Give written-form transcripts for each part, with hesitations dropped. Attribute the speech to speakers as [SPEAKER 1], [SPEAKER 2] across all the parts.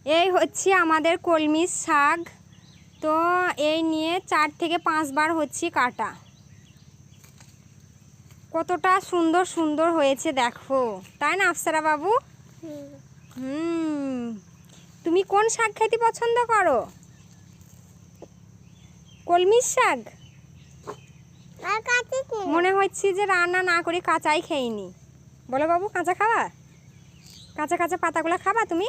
[SPEAKER 1] এই হচ্ছে আমাদের কলমির শাক। তো এই নিয়ে 4 থেকে 5 বার হচ্ছে কাটা। কতটা সুন্দর সুন্দর হয়েছে দেখো, তাই না আফসারা বাবু? তুমি কোন শাক খেতে পছন্দ করো? কলমির শাক? মনে হচ্ছে যে রান্না না করে কাঁচাই খেয়ে। বলো বাবু, কাঁচা খাবা? কাঁচা কাঁচা পাতাগুলো খাবা তুমি?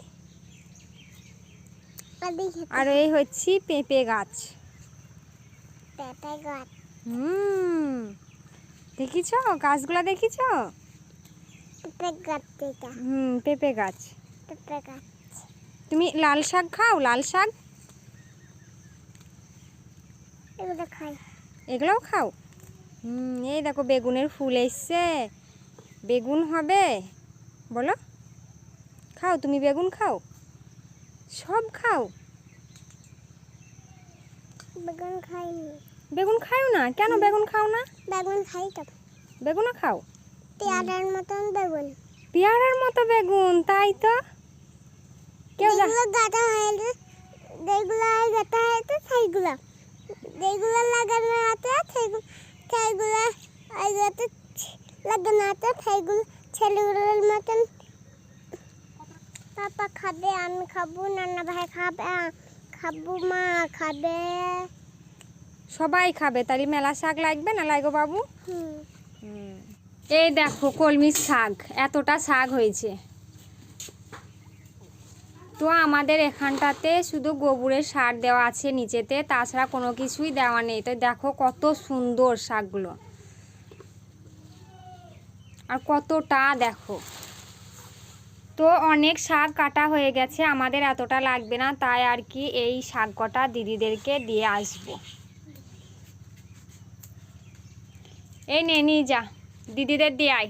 [SPEAKER 1] আর এই হচ্ছে পেঁপে গাছ। দেখিছ গাছগুলা? দেখিছ? পেঁপে গাছ। তুমি লাল শাক খাও? লাল শাক এগুলোও খাও? এই দেখো বেগুনের ফুল এসছে। বেগুন হবে, বলো। খাও তুমি? বেগুন খাও? সব খাও?
[SPEAKER 2] বেগুন খাইনি।
[SPEAKER 1] বেগুন খাও না কেন? বেগুন খাও না?
[SPEAKER 2] বেগুন খাই তো।
[SPEAKER 1] বেগুনও খাও?
[SPEAKER 2] পেয়ারার মতন বেগুন।
[SPEAKER 1] পেয়ারার মতো বেগুন, তাই তো। কেউ
[SPEAKER 2] গাঁদা হয়েছে, যেগুলো গাঁদা হয়েছে সেইগুলো, যেগুলো লাগানো আছে সেইগুলো লাগানো আছে সেইগুলো ছেলেগুলোর মতন। পাপা খাবে, আমি খাবো, নানা ভাই খাবে, খাবো, মা খাবে,
[SPEAKER 1] সবাই খাবে। তাহলে মেলা শাক লাগবে না লাগো বাবু? এই দেখো কলমির শাক, এতটা শাক হয়েছে। তো আমাদের এখানটাতে শুধু গোবরের সার দেওয়া আছে নিচেতে, তাছাড়া কোনো কিছুই দেওয়া নেই। তো দেখো কত সুন্দর শাকগুলো, আর কতটা দেখো। তো অনেক শাক কাটা হয়ে গেছে, আমাদের এতটা লাগবে না, তাই আর কি এই শাক কটা দিদিদেরকে দিয়ে আসবো। এই নে নিয়ে যা, দিদিদের দিয়ে আয়।